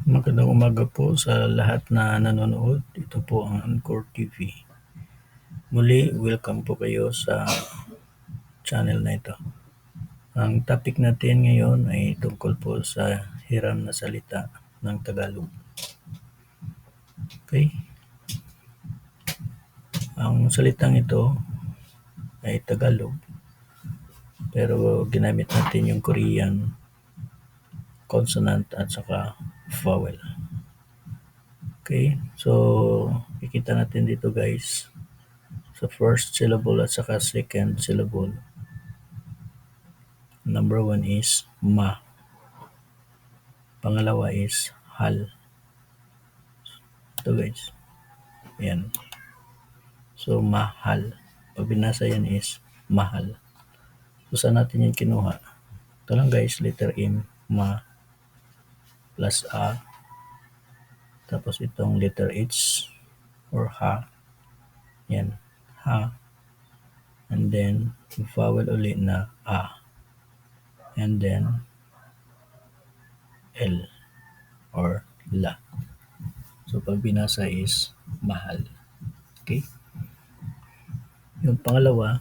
Magandang umaga po sa lahat na nanonood. Ito po ang Anchor TV. Muli, welcome po kayo sa channel na ito. Ang topic natin ngayon ay tungkol po sa Hiram na salita ng Tagalog. Okay? Ang salitang ito ay Tagalog, pero ginamit natin yung Korean consonant at saka vowel. Okay? So, ikita natin dito guys, sa first syllable at saka second syllable. Number 1 is ma. Pangalawa is hal. Ito guys. Yan. So, mahal. Pag binasa yan is mahal. So, saan natin yan kinuha? Ito lang guys, letter M, ma, plus a. Tapos itong letter H or ha. Yan. Ha. And then, vowel ulit na a. And then, L or la. So, pag binasa is mahal. Okay? Yung pangalawang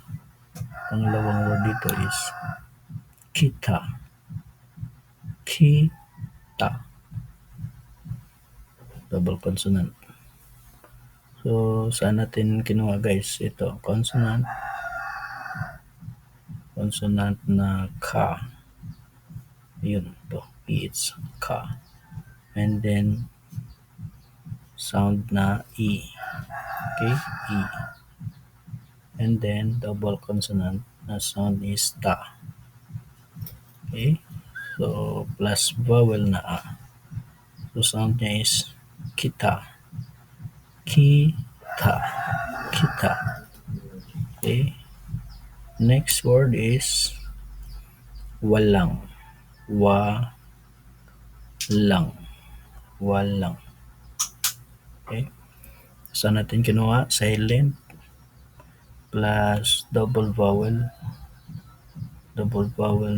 word dito is kita. Kita. Double consonant. So, saan natin kinuha guys? Ito, consonant na ka. Yun, to. It's ka. And then, sound na E. Okay? E. And then, double consonant na sound is ta. Okay? So, plus vowel na a. So, sound niya is kita. Kita. Kita. Okay? Next word is walang. Walang. Walang. Okay? Saan natin kinuha? Silent plus double vowel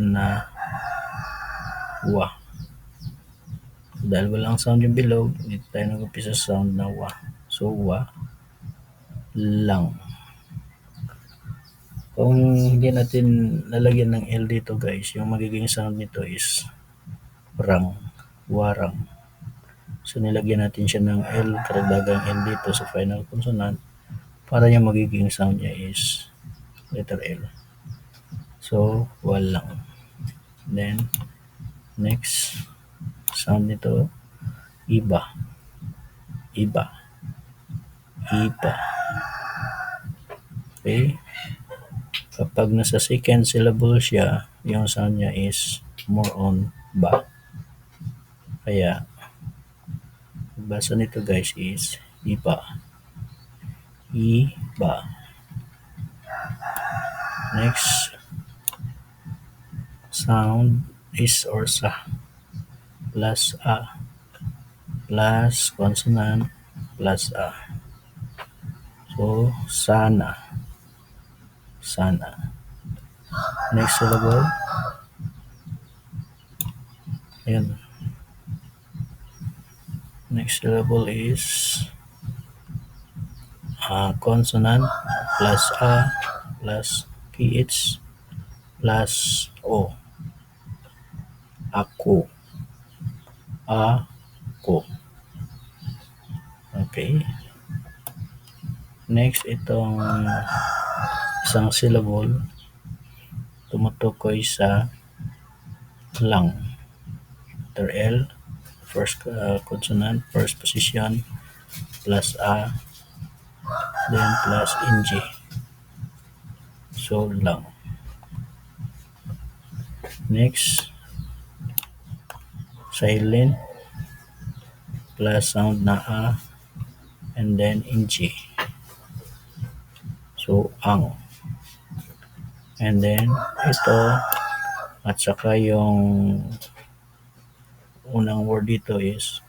na wa. Dahil walang sound yung below, dito tayo nag-umpisa sa sound na wa. So, wa lang. Kung hindi natin lalagyan ng L dito guys, yung magiging sound nito is rang. Warang. So, nilagyan natin siya ng L, karagdagang L dito sa final consonant para yung magiging sound niya is letter L. So, walang. Then, next sound nito, iba. Iba. Iba. Okay? Kapag nasa second syllable siya, yung sound niya is more on ba. Kaya, basa nito guys is iba. Iba. Next sound is or sa plus a plus consonant plus a. So, sana. Sana. Next syllable. Ayan. Next syllable is consonant plus a plus ph plus o. Ako. Ako. Okay. Next, itong isang syllable tumutukoy sa lang. Letter L, first consonant, first position, plus a, then plus ng. So, lang. Next, silent, plus sound na a, and then ng. So, ang. And then, ito, at saka yung unang word dito is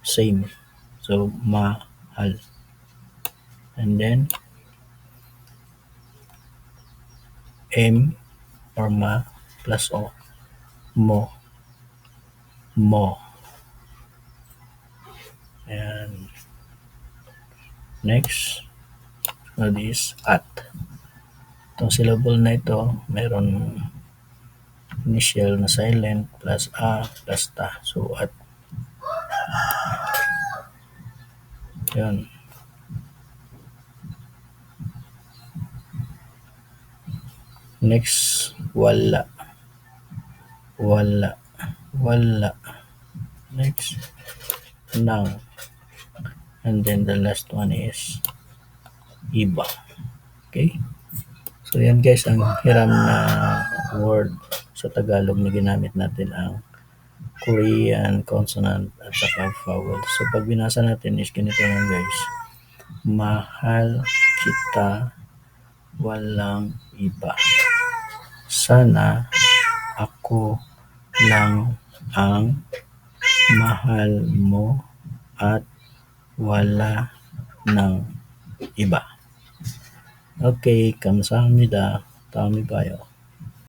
same. So, mahal. And then, M or ma plus o. Mo. Next, sunod is at. Itong syllable na ito, meron initial na silent plus a plus ta. So, at. Yun. Next, wala. Wala. Wala. Next, nang. And then the last one is iba. Okay? So, yan guys, ang hiram na word sa Tagalog na ginamit natin ang Korean consonant at saka vowel. So, pag binasa natin is ganito yan guys. Mahal kita, walang iba. Sana ako lang ang mahal mo at wala ng iba. Okay, 감사합니다. 다음에 봐요.